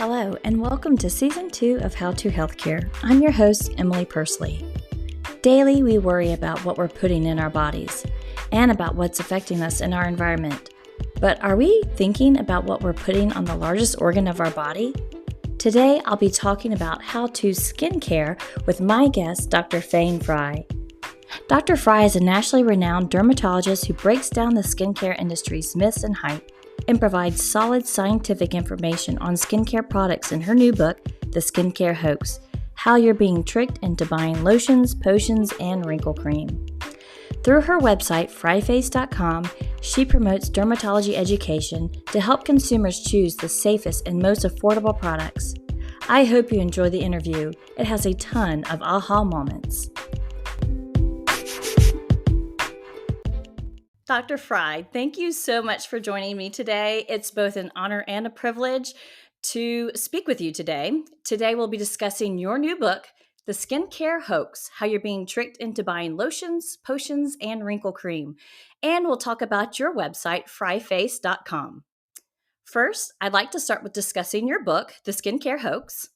Hello, and welcome to Season 2 of How to Healthcare. I'm your host, Emily Persley. Daily, we worry about what we're putting in our bodies and about what's affecting us in our environment. But are we thinking about what we're putting on the largest organ of our body? Today, I'll be talking about how to skincare with my guest, Dr. Fayne Frey. Dr. Frey is a nationally renowned dermatologist who breaks down the skincare industry's myths and hype and provides solid scientific information on skincare products in her new book, The Skincare Hoax: How You're Being Tricked into Buying Lotions, Potions, and Wrinkle Cream. Through her website, freyface.com, she promotes dermatology education to help consumers choose the safest and most affordable products. I hope you enjoy the interview. It has a ton of aha moments. Dr. Frey, thank you so much for joining me today. It's both an honor and a privilege to speak with you today. Today, we'll be discussing your new book, The Skincare Hoax: How You're Being Tricked into Buying Lotions, Potions, and Wrinkle Cream. And we'll talk about your website, freyface.com. First, I'd like to start with discussing your book, The Skincare Hoax.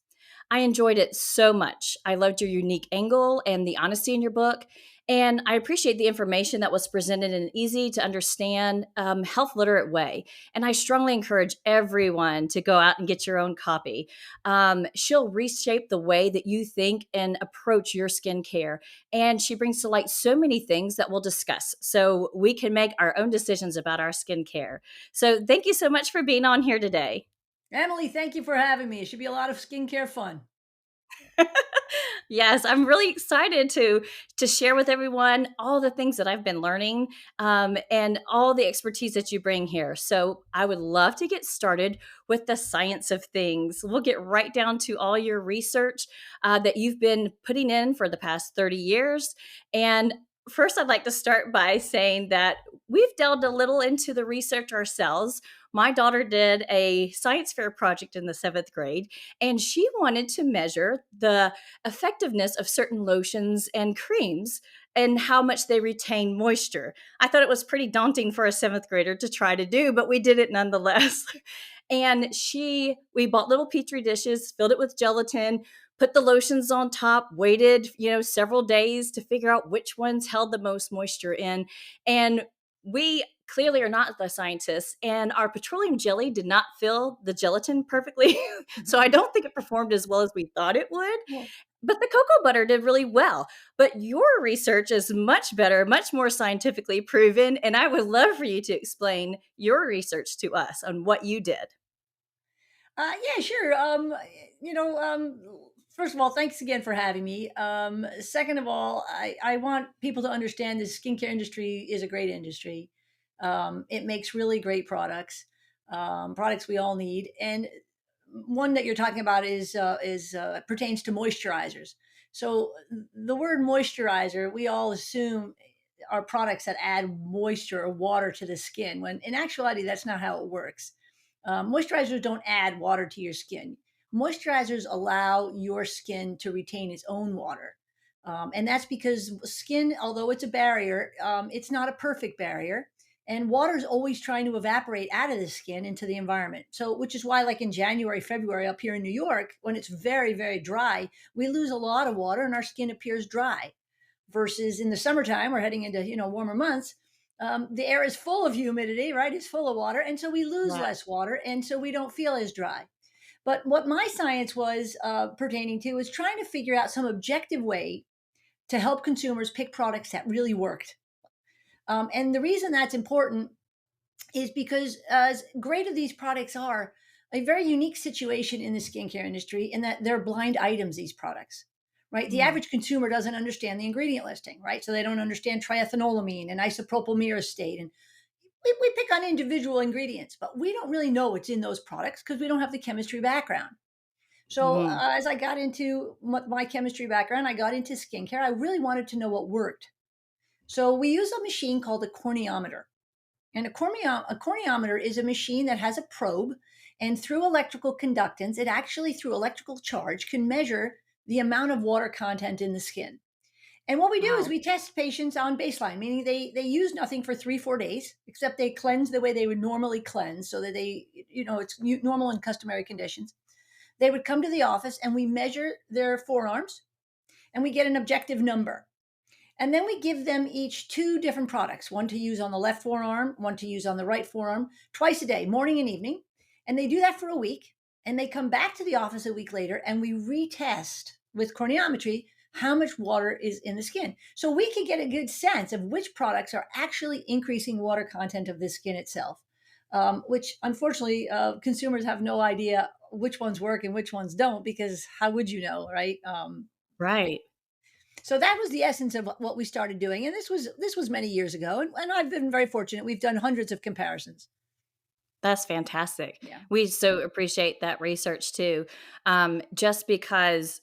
I enjoyed it so much. I loved your unique angle and the honesty in your book. And I appreciate the information that was presented in an easy to understand, health literate way. And I strongly encourage everyone to go out and get your own copy. She'll reshape the way that you think and approach your skincare. And she brings to light so many things that we'll discuss so we can make our own decisions about our skincare. So thank you so much for being on here today. Emily, thank you for having me. It should be a lot of skincare fun. Yes, I'm really excited to share with everyone all the things that I've been learning, and all the expertise that you bring here. So I would love to get started with the science of things. We'll get right down to all your research that you've been putting in for the past 30 years. And first, I'd like to start by saying that we've delved a little into the research ourselves. My daughter did a science fair project in the 7th grade, and she wanted to measure the effectiveness of certain lotions and creams and how much they retain moisture. I thought it was pretty daunting for a 7th grader to try to do, but we did it nonetheless. And we bought little petri dishes, filled it with gelatin, put the lotions on top, waited, several days to figure out which ones held the most moisture in. And we clearly are not the scientists, and our petroleum jelly did not fill the gelatin perfectly. So I don't think it performed as well as we thought it would. Well, But the cocoa butter did really well. But your research is much better, much more scientifically proven. And I would love for you to explain your research to us on what you did. yeah, sure. First of all, thanks again for having me. Second of all, I want people to understand the skincare industry is a great industry. It makes really great products, products we all need. And one that you're talking about is pertains to moisturizers. So the word moisturizer, we all assume are products that add moisture or water to the skin, when in actuality, that's not how it works. Moisturizers don't add water to your skin. Moisturizers allow your skin to retain its own water. And that's because skin, although it's a barrier, it's not a perfect barrier. And water is always trying to evaporate out of the skin into the environment. So, which is why, like in January, February up here in New York, when it's very, very dry, we lose a lot of water and our skin appears dry. Versus in the summertime, we're heading into warmer months. The air is full of humidity, right? It's full of water, and so we lose Right. less water, and so we don't feel as dry. But what my science was pertaining to is trying to figure out some objective way to help consumers pick products that really worked. And the reason that's important is because, as great as these products are, a very unique situation in the skincare industry in that they're blind items, these products, right? The Mm. average consumer doesn't understand the ingredient listing, right? So they don't understand triethanolamine and isopropyl myristate. And we pick on individual ingredients, but we don't really know what's in those products because we don't have the chemistry background. So Mm. as I got into my chemistry background, I got into skincare. I really wanted to know what worked. So we use a machine called a corneometer. And a corneometer is a machine that has a probe, and through electrical conductance, it actually, through electrical charge, can measure the amount of water content in the skin. And what we do is Wow. we test patients on baseline, meaning they use nothing for 3 4 days, except they cleanse the way they would normally cleanse, so that it's normal and customary conditions. They would come to the office and we measure their forearms and we get an objective number. And then we give them each two different products, one to use on the left forearm, one to use on the right forearm, twice a day, morning and evening. And they do that for a week. And they come back to the office a week later and we retest with craniometry how much water is in the skin. So we can get a good sense of which products are actually increasing water content of the skin itself, which unfortunately consumers have no idea which ones work and which ones don't, because how would you know, right? Right. So that was the essence of what we started doing, and this was many years ago, and I've been very fortunate. We've done hundreds of comparisons. That's fantastic. Yeah. We so appreciate that research too. Just because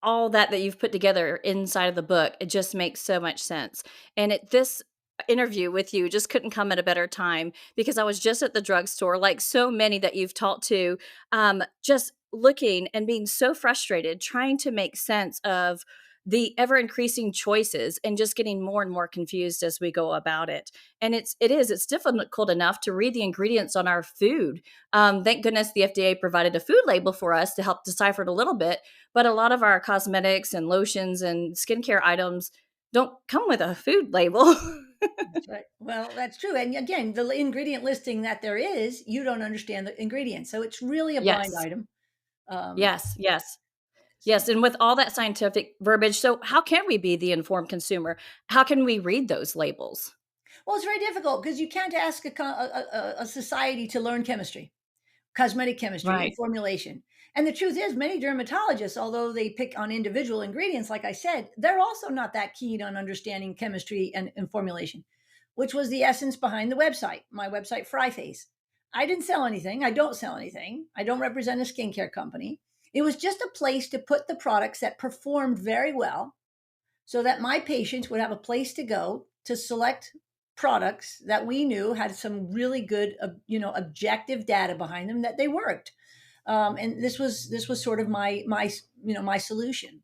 all that you've put together inside of the book, it just makes so much sense. And this interview with you just couldn't come at a better time because I was just at the drugstore, like so many that you've talked to, just looking and being so frustrated, trying to make sense of the ever increasing choices and just getting more and more confused as we go about it. And it's difficult enough to read the ingredients on our food. Thank goodness the FDA provided a food label for us to help decipher it a little bit, but a lot of our cosmetics and lotions and skincare items don't come with a food label. That's right. Well, that's true. And again, the ingredient listing that there is, you don't understand the ingredients, so it's really a blind Yes. item. Um, Yes, yes. Yes, so, and with all that scientific verbiage, so how can we be the informed consumer? How can we read those labels? well, it's very difficult because you can't ask a society to learn chemistry, cosmetic chemistry, and Right. formulation. And the truth is, many dermatologists, although they pick on individual ingredients, like I said, they're also not that keen on understanding chemistry and formulation, which was the essence behind the website, my website, Fryface. I didn't sell anything. I don't sell anything. I don't represent a skincare company. It was just a place to put the products that performed very well so that my patients would have a place to go to select products that we knew had some really good, objective data behind them that they worked. And this was sort of my solution.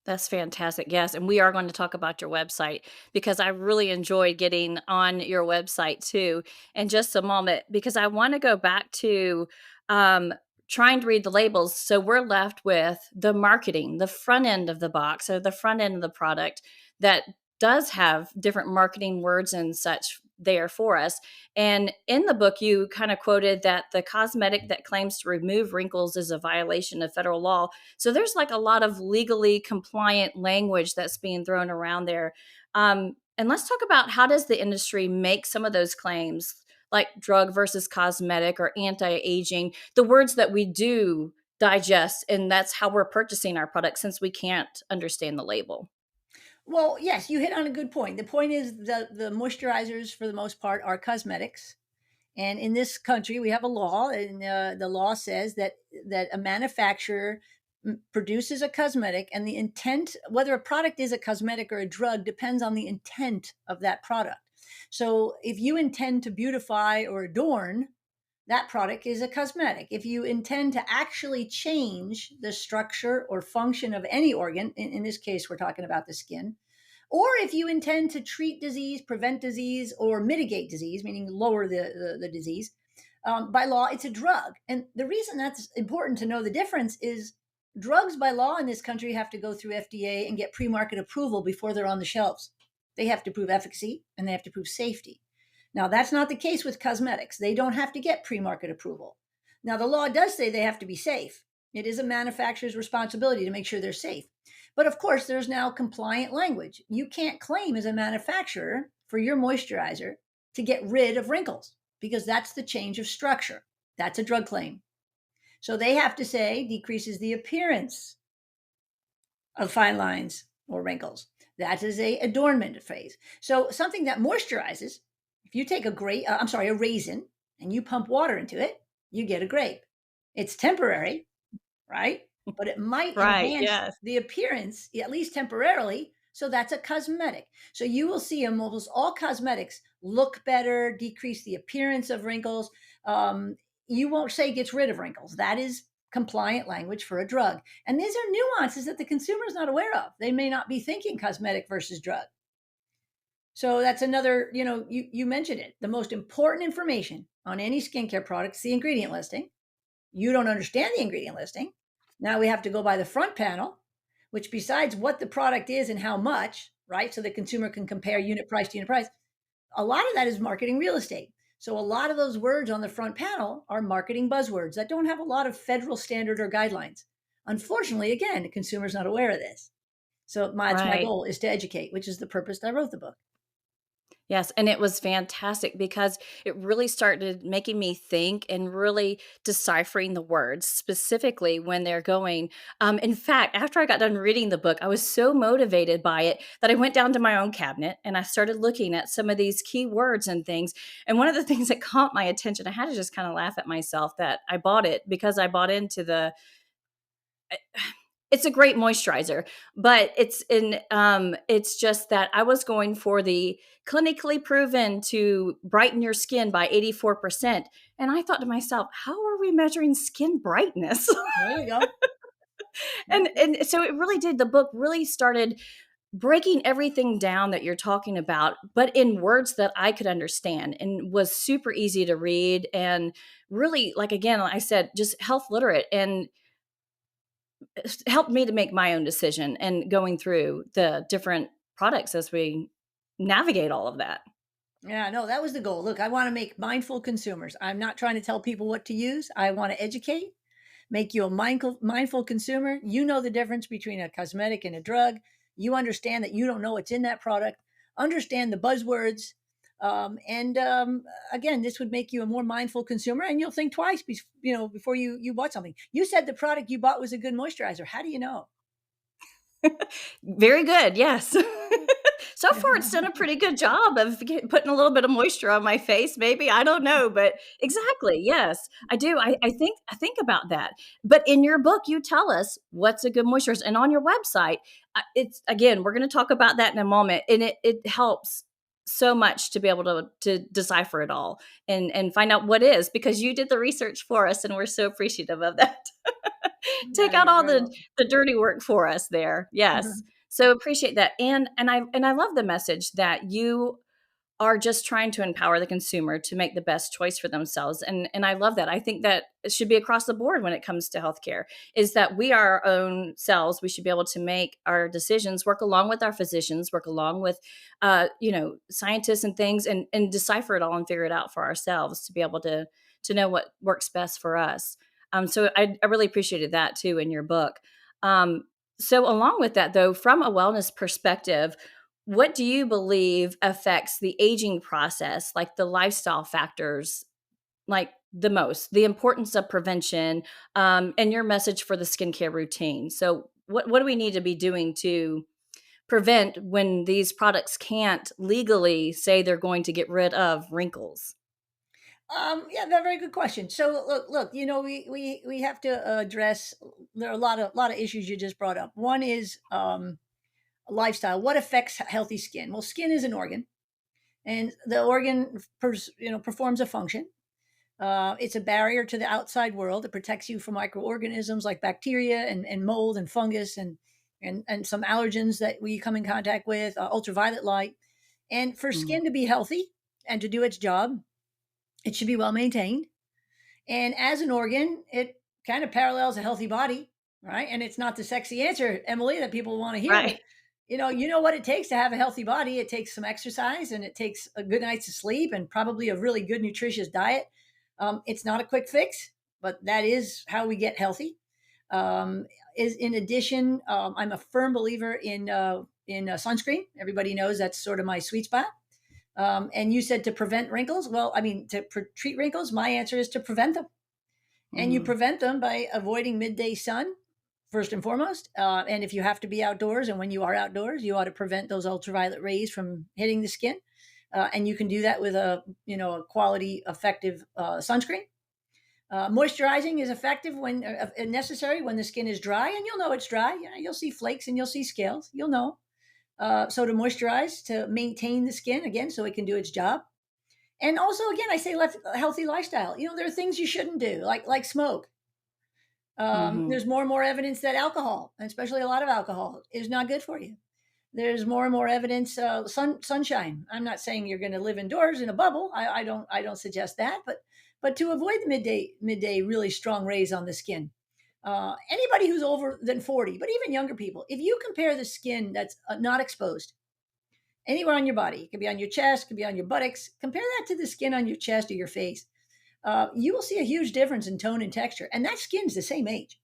That's fantastic. Yes, and we are going to talk about your website because I really enjoyed getting on your website too in just a moment because I want to go back to um, trying to read the labels. So we're left with the marketing, the front end of the box or the front end of the product that does have different marketing words and such there for us. And in the book, you kind of quoted that the cosmetic that claims to remove wrinkles is a violation of federal law, so there's like a lot of legally compliant language that's being thrown around there. And let's talk about how does the industry make some of those claims, like drug versus cosmetic or anti-aging, the words that we do digest, and that's how we're purchasing our products since we can't understand the label. Well, yes, you hit on a good point. The point is the moisturizers, for the most part, are cosmetics. And in this country, we have a law, and the law says that a manufacturer produces a cosmetic, and the intent, whether a product is a cosmetic or a drug, depends on the intent of that product. So, if you intend to beautify or adorn, that product is a cosmetic. If you intend to actually change the structure or function of any organ, in this case, we're talking about the skin, or if you intend to treat disease, prevent disease, or mitigate disease, meaning lower the disease, by law, it's a drug. And the reason that's important to know the difference is drugs by law in this country have to go through FDA and get pre market approval before they're on the shelves. They have to prove efficacy and they have to prove safety. Now, that's not the case with cosmetics. They don't have to get pre market approval. Now, the law does say they have to be safe. It is a manufacturer's responsibility to make sure they're safe. But of course, there's now compliant language. You can't claim as a manufacturer for your moisturizer to get rid of wrinkles because that's the change of structure. That's a drug claim. So they have to say decreases the appearance of fine lines or wrinkles. That is a adornment phase. So something that moisturizes, if you take a raisin, and you pump water into it, you get a grape. It's temporary, right? But it might Right. enhance Yes. the appearance, at least temporarily. So that's a cosmetic. So you will see almost all cosmetics look better, decrease the appearance of wrinkles. Um, you won't say gets rid of wrinkles. That is compliant language for a drug. And these are nuances that the consumer is not aware of. They may not be thinking cosmetic versus drug. So that's another, you mentioned it. The most important information on any skincare product is the ingredient listing. You don't understand the ingredient listing. Now we have to go by the front panel, which besides what the product is and how much, right? So the consumer can compare unit price to unit price. A lot of that is marketing real estate. So a lot of those words on the front panel are marketing buzzwords that don't have a lot of federal standard or guidelines. Unfortunately, again, the consumer's not aware of this. So that's my Right. goal, is to educate, which is the purpose that I wrote the book. Yes, and it was fantastic because it really started making me think and really deciphering the words specifically when they're going. In fact, after I got done reading the book, I was so motivated by it that I went down to my own cabinet and I started looking at some of these key words and things. And one of the things that caught my attention, I had to just kind of laugh at myself that I bought it because I bought into the it's a great moisturizer, but it's just that I was going for the clinically proven to brighten your skin by 84%, and I thought to myself, "How are we measuring skin brightness?" There you go. and Yep, yep. and so it really did the book really started breaking everything down that you're talking about, but in words that I could understand and was super easy to read and really, like, again, like I said, just health literate and helped me to make my own decision and going through the different products as we navigate all of that. Yeah, no, that was the goal. Look, I want to make mindful consumers. I'm not trying to tell people what to use. I want to educate, make you a mindful consumer. You know the difference between a cosmetic and a drug. You understand that you don't know what's in that product. Understand the buzzwords. And again, this would make you a more mindful consumer, and you'll think twice, before you bought something. You said the product you bought was a good moisturizer. How do you know? Very good, yes. So far, it's done a pretty good job of putting a little bit of moisture on my face, maybe, I don't know, but exactly, yes, I do, I think about that, but in your book, you tell us what's a good moisturizer, and on your website, it's again, we're gonna talk about that in a moment, and it helps so much to be able to decipher it all and find out what is, because you did the research for us, and we're so appreciative of that. Take Yeah, out you're all very welcome. the dirty work for us there. Yes. So appreciate that. And I love the message that you are just trying to empower the consumer to make the best choice for themselves. And I love that. I think that it should be across the board when it comes to healthcare, is that we are our own selves. We should be able to make our decisions, work along with our physicians, work along with scientists and things, and decipher it all and figure it out for ourselves to be able to know what works best for us. So I really appreciated that too in your book. Um, so along with that though, from a wellness perspective, what do you believe affects the aging process, like the lifestyle factors, like the most, the importance of prevention, and your message for the skincare routine? So, what do we need to be doing to prevent when these products can't legally say they're going to get rid of wrinkles? Yeah, very good question. So look, we have to address. There are a lot of issues you just brought up. One is lifestyle. What affects healthy skin? Well, skin is an organ, and the organ performs a function. It's a barrier to the outside world. It protects you from microorganisms like bacteria and mold and fungus and some allergens that we come in contact with, ultraviolet light. And for Mm, skin to be healthy and to do its job, it should be well maintained. And as an organ, it kind of parallels a healthy body, right? And it's not the sexy answer, Emily, that people want to hear, but right. you know what it takes to have a healthy body. It takes some exercise, and it takes a good night's sleep, and probably a really good nutritious diet. It's not a quick fix, but that is how we get healthy. Um, is in addition, I'm a firm believer in sunscreen. Everybody knows that's sort of my sweet spot. And you said to prevent wrinkles. Well, I mean, treat wrinkles, my answer is to prevent them. And you Mhm. prevent them by avoiding midday sun, first and foremost. And if you have to be outdoors, and when you are outdoors, you ought to prevent those ultraviolet rays from hitting the skin. And you can do that with a quality, effective sunscreen. Moisturizing is effective when necessary when the skin is dry, and you'll know it's dry. You'll see flakes and you'll see scales. You'll know. So to moisturize, to maintain the skin again, so it can do its job. And also, again, I say healthy lifestyle. There are things you shouldn't do, like smoke. Mhm. There's more and more evidence that alcohol, and especially a lot of alcohol, is not good for you. There's more and more evidence. Sunshine. I'm not saying you're going to live indoors in a bubble. I don't suggest that, but But to avoid the midday really strong rays on the skin, anybody who's over than 40, but even younger people, if you compare the skin that's not exposed anywhere on your body, it could be on your chest, it could be on your buttocks, compare that to the skin on your chest or your face, you will see a huge difference in tone and texture. And that skin's the same age.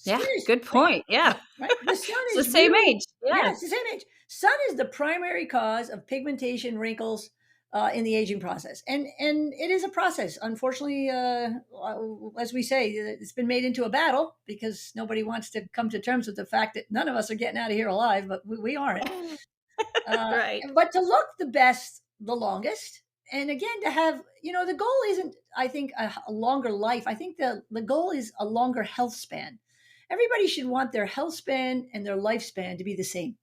Yeah, Skin is good right, point. Yeah. right. The sun It's the is same really, age. yeah, Yes. it's the same age. Sun is the primary cause of pigmentation, wrinkles in the aging process, and it is a process. Unfortunately, as we say, it's been made into a battle because nobody wants to come to terms with the fact that none of us are getting out of here alive, but we aren't. Uh, Right. but to look the best, the longest, and again to have, the goal isn't, I think, a longer life. I think the goal is a longer health span. Everybody should want their health span and their lifespan to be the same.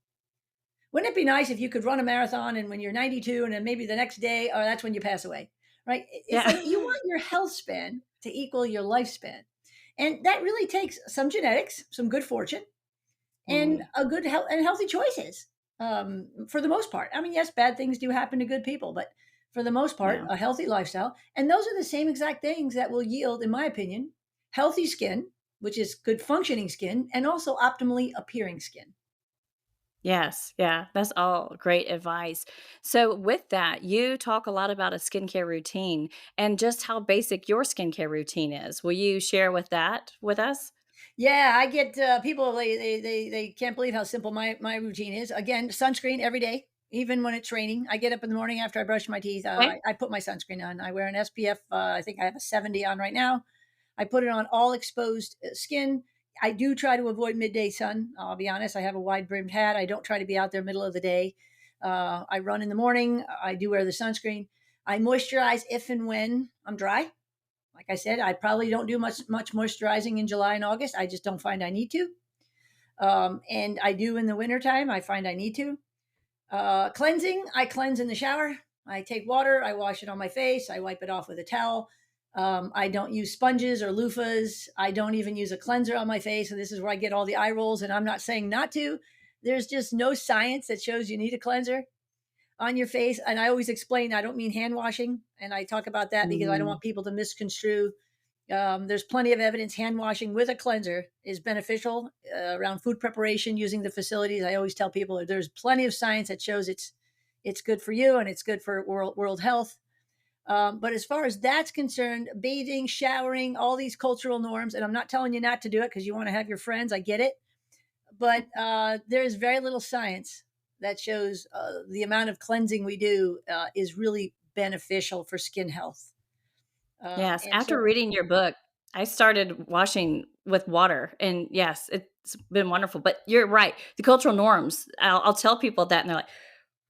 Wouldn't it be nice if you could run a marathon and when you're 92 and then maybe the next day, or that's when you pass away, right? It's Yeah. like you want your health span to equal your lifespan. And that really takes some genetics, some good fortune, and Mm, a good health and healthy choices. For the most part, I mean, yes, bad things do happen to good people, but for the most part, yeah. a healthy lifestyle, and those are the same exact things that will yield, in my opinion, healthy skin, which is good functioning skin, and also optimally appearing skin. Yes, yeah, that's all great advice. So, with that, you talk a lot about a skincare routine and just how basic your skincare routine is. Will you share with that with us? Yeah, I get people, they can't believe how simple my routine is. Again, sunscreen every day, even when it's raining. I get up in the morning after I brush my teeth. Okay. I put my sunscreen on. I wear an SPF. I think I have a 70 on right now. I put it on all exposed skin. I do try to avoid midday sun. I'll be honest. I have a wide brimmed hat. I don't try to be out there middle of the day. I run in the morning. I do wear the sunscreen. I moisturize if and when I'm dry. Like I said, I probably don't do much moisturizing in July and August. I just don't find I need to. And I do in the wintertime. I find I need to. Cleansing, I cleanse in the shower. I take water, I wash it on my face, I wipe it off with a towel. I don't use sponges or loofahs. I don't even use a cleanser on my face. And this is where I get all the eye rolls. And I'm not saying not to. There's just no science that shows you need a cleanser on your face. And I always explain I don't mean hand washing. And I talk about that because I don't Mm, want people to misconstrue. There's plenty of evidence hand washing with a cleanser is beneficial around food preparation using the facilities. I always tell people that there's plenty of science that shows it's good for you and it's good for world health. But as far as that's concerned, bathing, showering, all these cultural norms, and I'm not telling you not to do it because you want to have your friends. I get it, but there is very little science that shows the amount of cleansing we do is really beneficial for skin health. yes, And after so reading your book, I started washing with water, and yes, it's been wonderful. But you're right, the cultural norms. I'll tell people that, and they're like,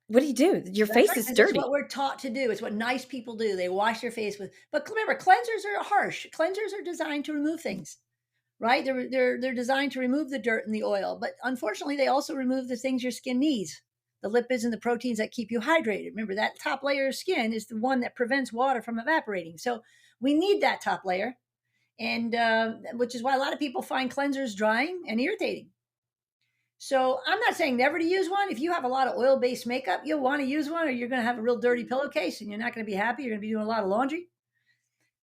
"What do you do? Your that's face right, is because it's dirty." what we're taught to do. It's what nice people do. They wash their face with, but remember, cleansers are harsh. Cleansers are designed to remove things, right? They're designed to remove the dirt and the oil, but unfortunately, they also remove the things your skin needs, the lipids and the proteins that keep you hydrated. Remember, that top layer of skin is the one that prevents water from evaporating. So we need that top layer, and which is why a lot of people find cleansers drying and irritating. So I'm not saying never to use one. If you have a lot of oil based makeup, you'll want to use one, or you're going to have a real dirty pillowcase, and you're not going to be happy. You're going to be doing a lot of laundry.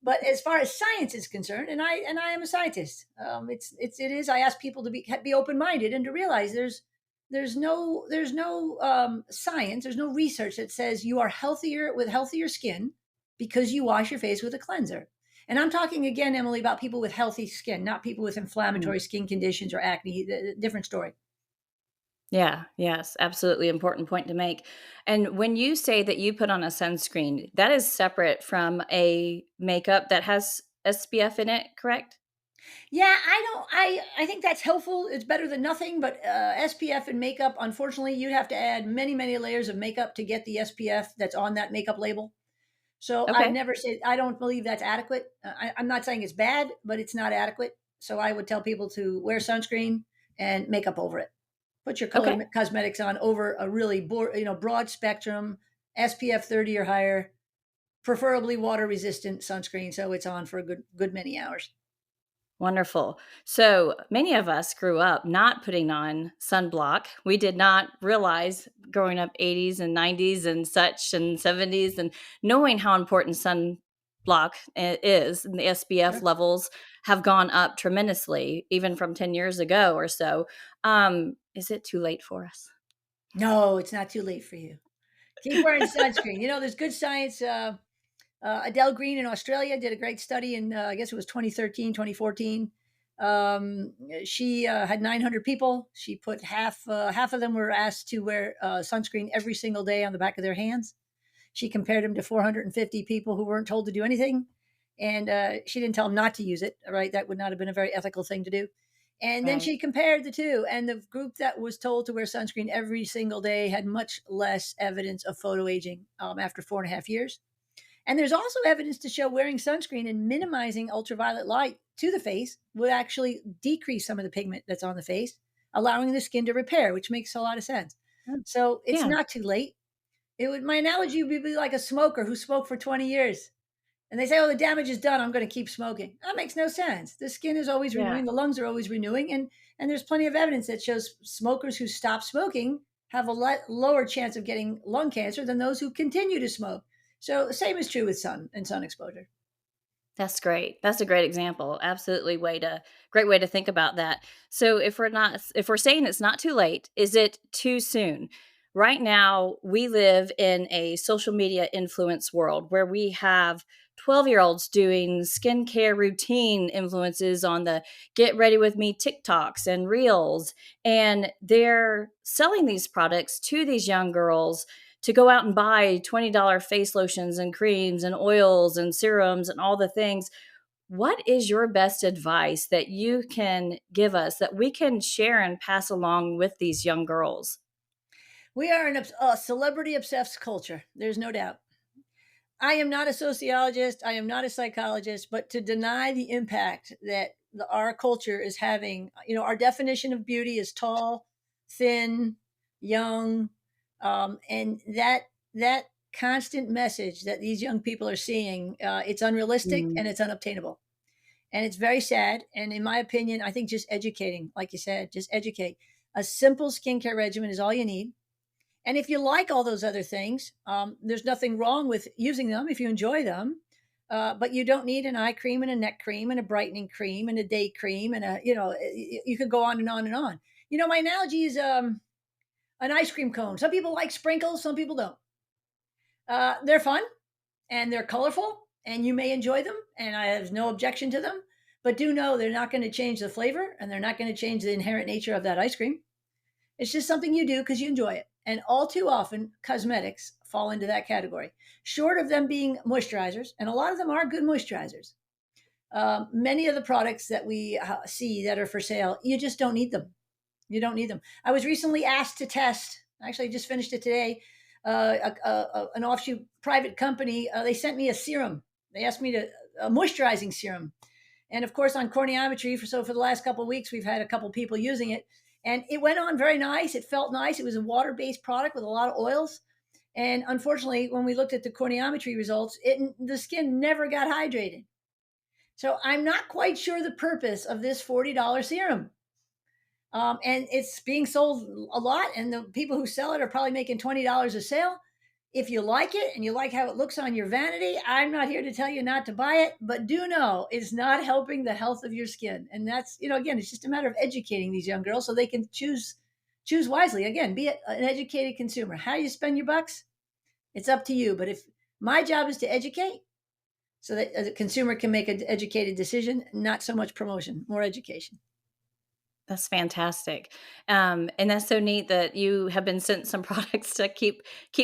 But as far as science is concerned, and I am a scientist, it is. I ask people to be open minded and to realize there's no science, there's no research that says you are healthier with healthier skin because you wash your face with a cleanser. And I'm talking again, Emily, about people with healthy skin, not people with Mm. inflammatory skin conditions or acne. Different story. Yeah, yes, absolutely important point to make. And when you say that you put on a sunscreen, that is separate from a makeup that has SPF in it, correct? Yeah, I don't. I think that's helpful. It's better than nothing. But SPF and makeup, unfortunately, you'd have to add many layers of makeup to get the SPF that's on that makeup label. So I've Okay. never said I don't believe that's adequate. I'm not saying it's bad, but it's not adequate. So I would tell people to wear sunscreen and makeup over it. Put your color Okay. cosmetics on over a really broad spectrum SPF 30 or higher, preferably water resistant sunscreen, so it's on for a good many hours. Wonderful. So many of us grew up not putting on sunblock. We did not realize growing up 80s and 90s and such and 70s and knowing how important sun block is, and the SPF Sure. levels have gone up tremendously, even from 10 years ago or so. Is it too late for us? No, it's not too late for you. Keep wearing sunscreen. There's good science. Adele Green in Australia did a great study in, I guess it was 2013, 2014. She had 900 people. She put half of them were asked to wear sunscreen every single day on the back of their hands. She compared them to 450 people who weren't told to do anything. And she didn't tell them not to use it, right? That would not have been a very ethical thing to do. And then Right. she compared the two, and the group that was told to wear sunscreen every single day had much less evidence of photo aging after 4.5 years. And there's also evidence to show wearing sunscreen and minimizing ultraviolet light to the face would actually decrease some of the pigment that's on the face, allowing the skin to repair, which makes a lot of sense. Mm. So it's Yeah. not too late. It would My analogy would be like a smoker who smoked for 20 years. And they say, oh, the damage is done. I'm going to keep smoking. That makes no sense. The skin is always Yeah. renewing. The lungs are always renewing. And there's plenty of evidence that shows smokers who stop smoking have a lot lower chance of getting lung cancer than those who continue to smoke. So the same is true with sun exposure. That's great. That's a great example. Absolutely great way to think about that. So if we're saying it's not too late, is it too soon? Right now, we live in a social media influence world where we have 12-year-olds doing skincare routine influences on the get ready with me TikToks and reels, and they're selling these products to these young girls to go out and buy $20 face lotions and creams and oils and serums and all the things. What is your best advice that you can give us that we can share and pass along with these young girls? We are in a celebrity obsessed culture. There's no doubt. I am not a sociologist. I am not a psychologist, but to deny the impact that our culture is having, our definition of beauty is tall, thin, young, and that constant message that these young people are seeing, it's unrealistic Mm, and it's unobtainable, and it's very sad. And in my opinion, I think just educating, like you said, just educate. A simple skincare regimen is all you need, and if you like all those other things, there's nothing wrong with using them if you enjoy them. But you don't need an eye cream and a neck cream and a brightening cream and a day cream and you could go on and on and on. My analogy is an ice cream cone. Some people like sprinkles, some people don't. They're fun and they're colorful and you may enjoy them. And I have no objection to them. But do know they're not going to change the flavor and they're not going to change the inherent nature of that ice cream. It's just something you do because you enjoy it. And all too often, cosmetics fall into that category. Short of them being moisturizers, and a lot of them are good moisturizers, many of the products that we see that are for sale, you just don't need them. You don't need them. I was recently asked to test, actually, I just finished it today, an offshoot private company. They sent me a serum. They asked me a moisturizing serum, and of course, on corneometry, for the last couple of weeks, we've had a couple of people using it, and it went on very nice. It felt nice. It was a water based product with a lot of oils, and unfortunately, when we looked at the corneometry results, the skin never got hydrated. So I'm not quite sure the purpose of this $40 serum. And it's being sold a lot, and the people who sell it are probably making $20 a sale. If you like it and you like how it looks on your vanity, I'm not here to tell you not to buy it, but do know it's not helping the health of your skin. And that's, again, it's just a matter of educating these young girls so they can choose wisely. Again, be an educated consumer. How you spend your bucks, it's up to you. But if my job is to educate so that the consumer can make an educated decision, not so much promotion, more education. that's fantastic. And that's so neat that you have been sent some products to keep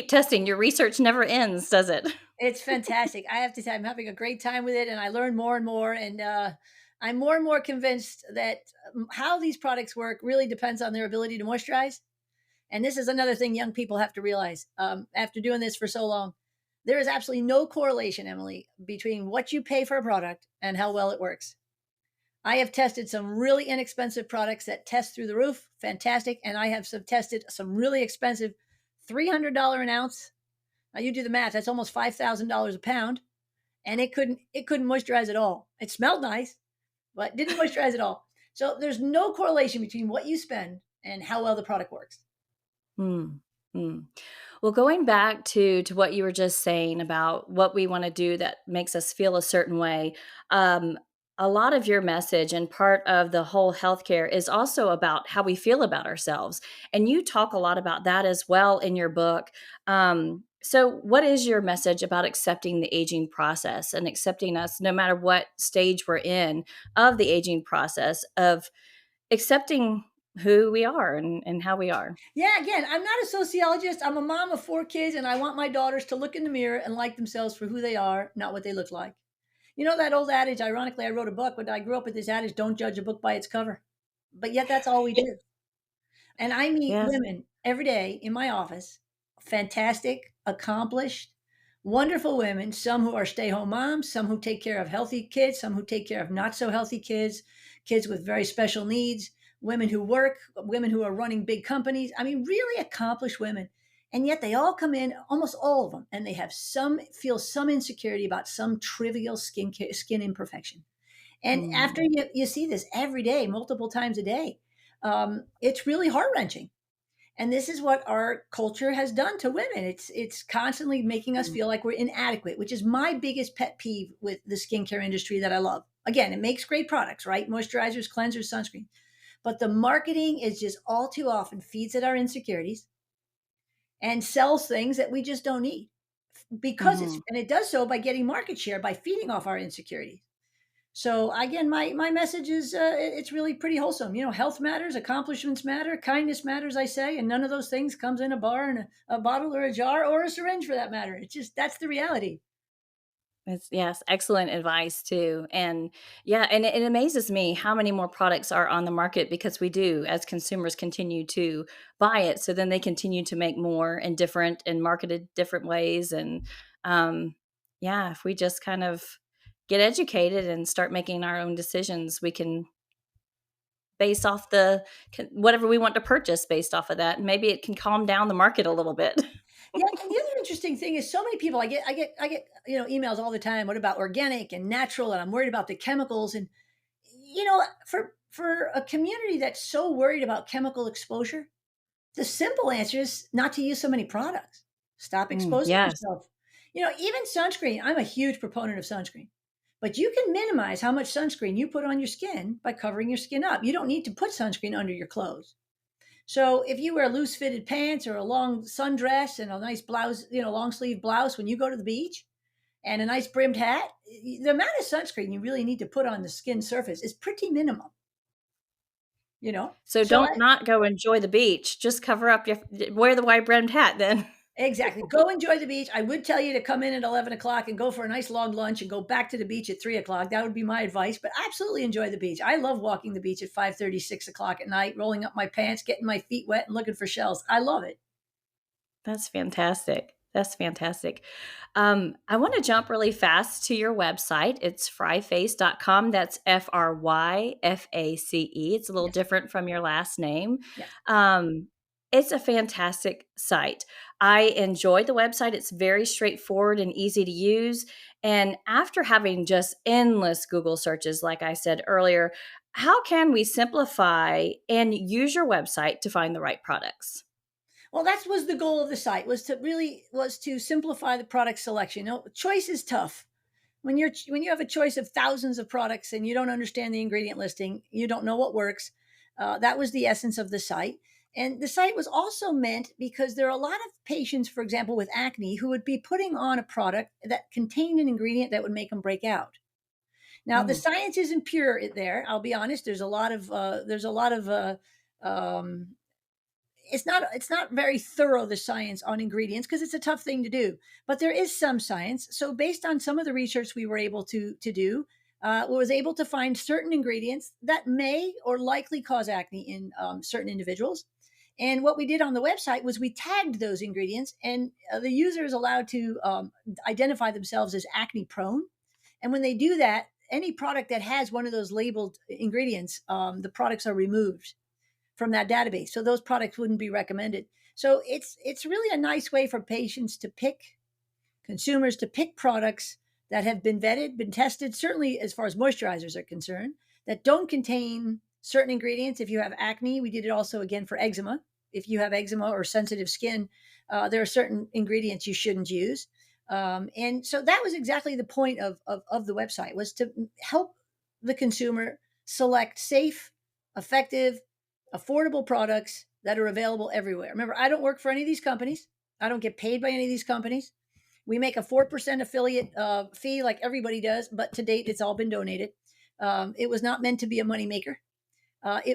testing. Your research never ends, does it? It's fantastic. I have to say, I'm having a great time with it, and I learn more and more. And I'm more and more convinced that how these products work really depends on their ability to moisturize. And this is another thing young people have to realize after doing this for so long. There is absolutely no correlation, Emily, between what you pay for a product and how well it works. I have tested some really inexpensive products that test through the roof, fantastic. And I have tested some really expensive $300 an ounce. Now you do the math, that's almost $5,000 a pound. And it couldn't moisturize at all. It smelled nice, but didn't moisturize at all. So there's no correlation between what you spend and how well the product works. Hmm. Hmm. Well, going back to what you were just saying about what we want to do that makes us feel a certain way, um, a lot of your message and part of the whole healthcare is also about how we feel about ourselves, and you talk a lot about that as well in your book. So, what is your message about accepting the aging process and accepting us, no matter what stage we're in of the aging process, of accepting who we are and how we are? Yeah, again, I'm not a sociologist. I'm a mom of 4 kids, and I want my daughters to look in the mirror and like themselves for who they are, not what they look like. You know that old adage, ironically, I wrote a book, but I grew up with this adage, don't judge a book by its cover. But yet that's all we do. And I meet Yes. women every day in my office, fantastic, accomplished, wonderful women, some who are stay home moms, some who take care of healthy kids, some who take care of not so healthy kids, kids with very special needs, women who work, women who are running big companies. I mean, really accomplished women. And yet they all come in, almost all of them, and they have feel some insecurity about some trivial skin imperfection. And after Mm, you see this every day, multiple times a day, it's really heart wrenching. And this is what our culture has done to women. It's constantly making us mm, feel like we're inadequate, which is my biggest pet peeve with the skincare industry that I love. Again, it makes great products, right? Moisturizers, cleansers, sunscreen. But the marketing is just all too often feeds at our insecurities and sells things that we just don't need because mhm. it does so by getting market share by feeding off our insecurities. So again, my message is it's really pretty wholesome. You know, health matters, accomplishments matter, kindness matters. I say, and none of those things comes in a bar and a bottle or a jar or a syringe for that matter. It's just that's the reality. It's yes, excellent advice too. And yeah, and it amazes me how many more products are on the market because we do, as consumers continue to buy it. So then they continue to make more and different and marketed different ways. And yeah, if we just kind of get educated and start making our own decisions, we can base off whatever we want to purchase based off of that. And maybe it can calm down the market a little bit. Yeah, and the other interesting thing is so many people I get emails all the time. What about organic and natural? And I'm worried about the chemicals. And for a community that's so worried about chemical exposure, the simple answer is not to use so many products. Stop exposing Yes. yourself. Even sunscreen, I'm a huge proponent of sunscreen. But you can minimize how much sunscreen you put on your skin by covering your skin up. You don't need to put sunscreen under your clothes. So if you wear loose fitted pants or a long sundress and a nice blouse, long sleeve blouse when you go to the beach and a nice brimmed hat, the amount of sunscreen you really need to put on the skin surface is pretty minimum, you know? So So don't not go enjoy the beach, just cover up your wear the white brimmed hat then. exactly. Go enjoy the beach. I would tell you to come in at 11 o'clock and go for a nice long lunch and go back to the beach at 3 o'clock. That would be my advice, but absolutely enjoy the beach. I love walking the beach at 5:30, 6 o'clock at night, rolling up my pants, getting my feet wet and looking for shells. I love it. That's fantastic. That's fantastic. I wanna jump really fast to your website. It's fryface.com. That's Fryface. It's a little Yes. different from your last name. Yes. Um, it's a fantastic site. I enjoy the website. It's very straightforward and easy to use, and after having just endless Google searches, like I said earlier, how can we simplify and use your website to find the right products? Well, that was the goal of the site was to simplify the product selection. Choice is tough. When you have a choice of thousands of products and you don't understand the ingredient listing, you don't know what works. That was the essence of the site. And the site was also meant because there are a lot of patients, for example, with acne, who would be putting on a product that contained an ingredient that would make them break out. Now, the Mm, science isn't pure there. I'll be honest. There's a lot of um, it's not very thorough, the science on ingredients, because it's a tough thing to do, but there is some science. So based on some of the research we were able to do, was able to find certain ingredients that may or likely cause acne in certain individuals. And what we did on the website was we tagged those ingredients, and the user is allowed to identify themselves as acne prone. And when they do that, any product that has one of those labeled ingredients, the products are removed from that database. So those products wouldn't be recommended. So it's really a nice way for patients to pick, consumers to pick products that have been vetted, been tested, certainly as far as moisturizers are concerned, that don't contain certain ingredients. If you have acne, we did it also again for eczema. if you have eczema or sensitive skin, there are certain ingredients you shouldn't use. And so that was exactly the point of the website, was to help the consumer select safe, effective, affordable products that are available everywhere. Remember, I don't work for any of these companies. I don't get paid by any of these companies. We make a 4% affiliate fee like everybody does, but to date, it's all been donated. It was not meant to be a moneymaker.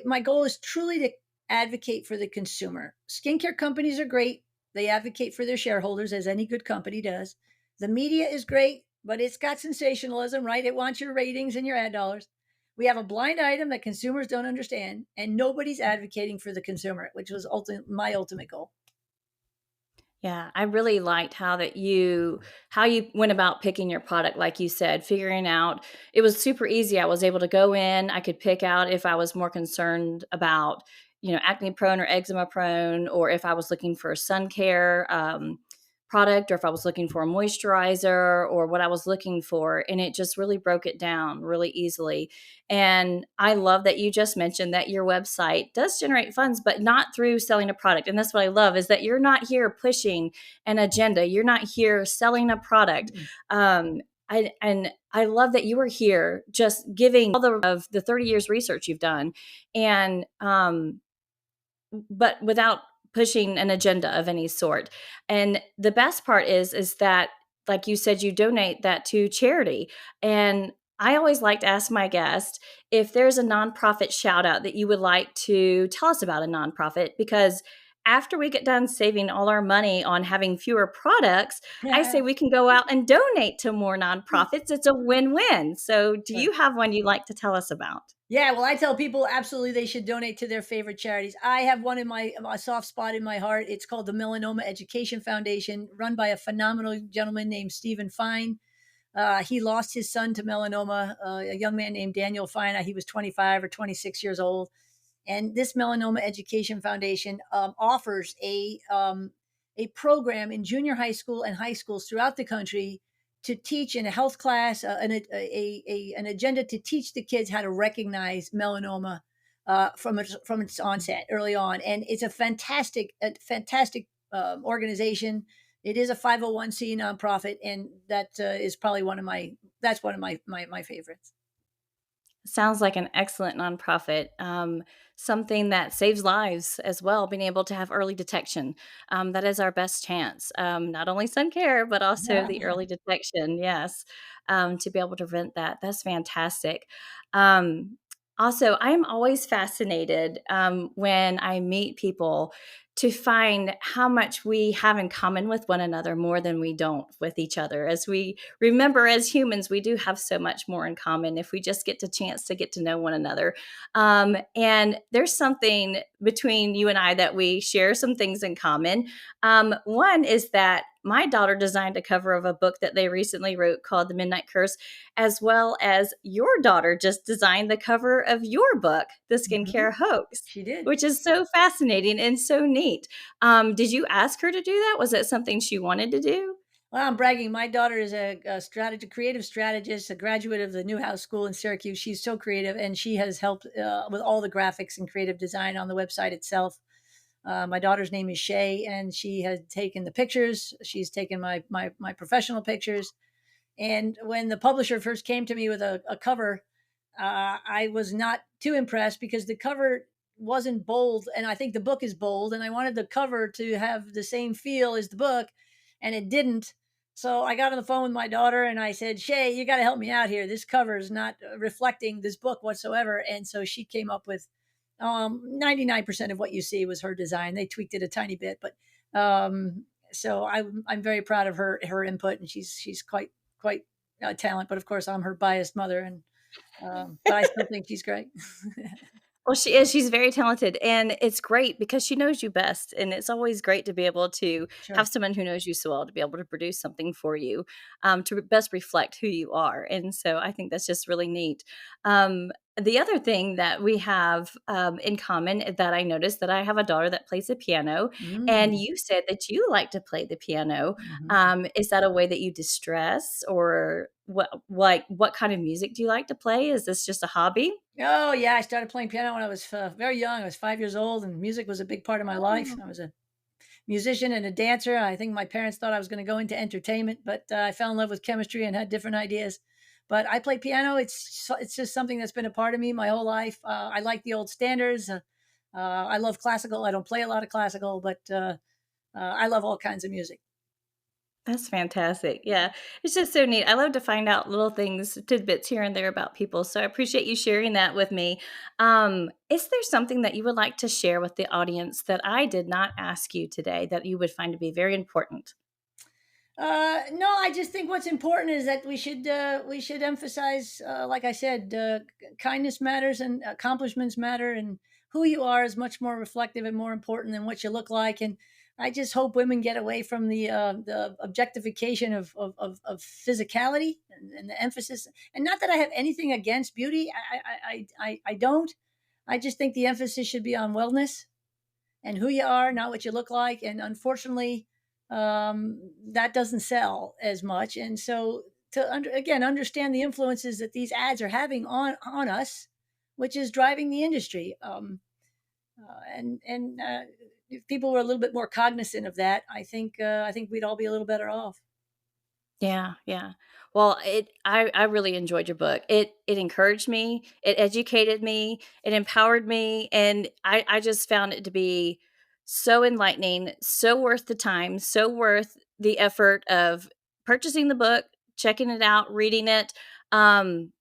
My goal is truly to advocate for the consumer. Skincare companies are great. They advocate for their shareholders, as any good company does. The media is great, but it's got sensationalism, right? It wants your ratings and your ad dollars. We have a blind item that consumers don't understand, and nobody's advocating for the consumer, which was my ultimate goal. Yeah, I really liked how you went about picking your product, like you said, figuring out it was super easy. I was able to go in, I could pick out if I was more concerned about, acne prone or eczema prone, or if I was looking for a sun care product, or if I was looking for a moisturizer, or what I was looking for. And it just really broke it down really easily. And I love that you just mentioned that your website does generate funds, but not through selling a product. And that's what I love, is that you're not here pushing an agenda. You're not here selling a product. Mm-mm. And I love that you were here just giving of the 30 years research you've done, and but without pushing an agenda of any sort. And the best part is that, like you said, you donate that to charity. And I always like to ask my guests if there's a nonprofit shout out that you would like to tell us about, a nonprofit, because after we get done saving all our money on having fewer products, I say we can go out and donate to more nonprofits. It's a win-win. So do Sure. you have one you'd like to tell us about? Yeah, well, I tell people absolutely they should donate to their favorite charities. I have one in a soft spot in my heart. It's called the Melanoma Education Foundation, run by a phenomenal gentleman named Stephen Fine. He lost his son to melanoma, a young man named Daniel Fine. He was 25 or 26 years old. And this Melanoma Education Foundation offers a program in junior high school and high schools throughout the country to teach in a health class, an agenda to teach the kids how to recognize melanoma from its onset early on. And it's a fantastic organization. It is a 501c nonprofit, and that is probably one of my favorites. Sounds like an excellent nonprofit. Something that saves lives as well, being able to have early detection. That is our best chance. Not only sun care, but also the early detection. Yes. To be able to prevent that. That's fantastic. Also, I'm always fascinated when I meet people to find how much we have in common with one another more than we don't with each other. As we remember, as humans, we do have so much more in common if we just get the chance to get to know one another. And there's something between you and I that we share some things in common. One is that my daughter designed a cover of a book that they recently wrote called The Midnight Curse, as well as your daughter just designed the cover of your book, The Mhm. Skincare Hoax, She did. which is so fascinating and so neat. Did you ask her to do that? Was that something she wanted to do? Well, I'm bragging. My daughter is creative strategist, a graduate of the Newhouse School in Syracuse. She's so creative, and she has helped with all the graphics and creative design on the website itself. My daughter's name is Shay, and she has taken the pictures. She's taken my professional pictures. And when the publisher first came to me with a cover, I was not too impressed because the cover wasn't bold, and I think the book is bold, and I wanted the cover to have the same feel as the book, and it didn't. So I got on the phone with my daughter and I said, Shay, you got to help me out here. This cover is not reflecting this book whatsoever. And so she came up with 99% of what you see was her design. They tweaked it a tiny bit, but so I'm very proud of her input, and she's quite talent. But of course, I'm her biased mother, and but I still think she's great. Well, she is. She's very talented, and it's great because she knows you best, and it's always great to be able to Sure. have someone who knows you so well to be able to produce something for you, to best reflect who you are, and so I think that's just really neat. The other thing that we have, in common that I noticed that I have a daughter that plays the piano, and Mm. you said that you like to play the piano. Mhm. Is that a way that you distress, or what kind of music do you like to play? Is this just a hobby? Oh, yeah, I started playing piano when I was very young. I was 5 years old, and music was a big part of my life. Oh, I was a musician and a dancer. I think my parents thought I was going to go into entertainment, but I fell in love with chemistry and had different ideas. But I play piano. It's just something that's been a part of me my whole life. I like the old standards. I love classical. I don't play a lot of classical, but I love all kinds of music. that's fantastic. Yeah, it's just so neat. I love to find out little things, tidbits here and there about people. So I appreciate you sharing that with me. Is there something that you would like to share with the audience that I did not ask you today that you would find to be very important? No, I just think what's important is that we should emphasize, like I said, kindness matters and accomplishments matter, and who you are is much more reflective and more important than what you look like. And I just hope women get away from the objectification of physicality and the emphasis. And not that I have anything against beauty, I don't. I just think the emphasis should be on wellness and who you are, not what you look like. And unfortunately, that doesn't sell as much. And so, again, understand the influences that these ads are having on us, which is driving the industry. And if people were a little bit more cognizant of that, I think we'd all be a little better off. Yeah, yeah. Well, I really enjoyed your book. It encouraged me, it educated me, it empowered me, and I just found it to be so enlightening, so worth the time, so worth the effort of purchasing the book, checking it out, reading it. Um,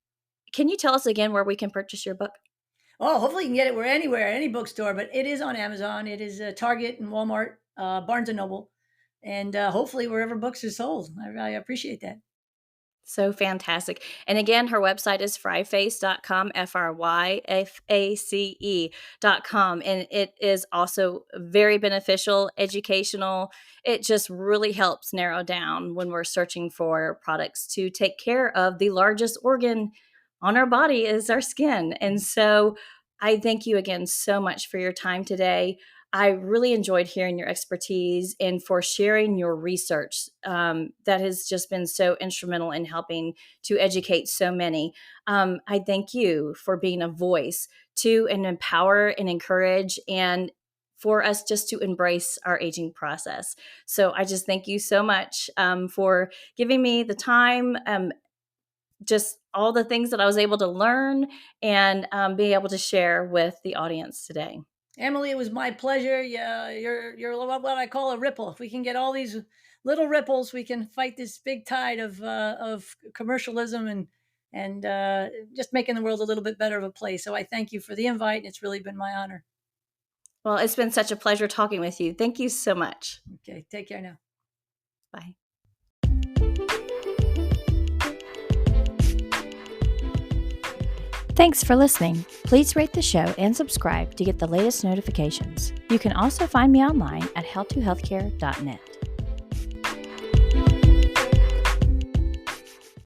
can you tell us again where we can purchase your book? Oh, hopefully you can get it where anywhere, any bookstore, but it is on Amazon. It is Target and Walmart, Barnes and Noble, and hopefully wherever books are sold. I appreciate that. So fantastic. And again, her website is fryface.com, FRYFACE.com. And it is also very beneficial, educational. It just really helps narrow down when we're searching for products to take care of the largest organ on our body is our skin. And so I thank you again so much for your time today. I really enjoyed hearing your expertise and for sharing your research. That has just been so instrumental in helping to educate so many. I thank you for being a voice to and empower and encourage and for us just to embrace our aging process. So I just thank you so much for giving me the time, just all the things that I was able to learn and be able to share with the audience today. Emily, it was my pleasure. Yeah, you're what I call a ripple. If we can get all these little ripples, we can fight this big tide of commercialism and just making the world a little bit better of a place. So I thank you for the invite, and it's really been my honor. Well, it's been such a pleasure talking with you. Thank you so much. Okay, take care now. Bye. Thanks for listening. Please rate the show and subscribe to get the latest notifications. You can also find me online at howtohealthcare.net.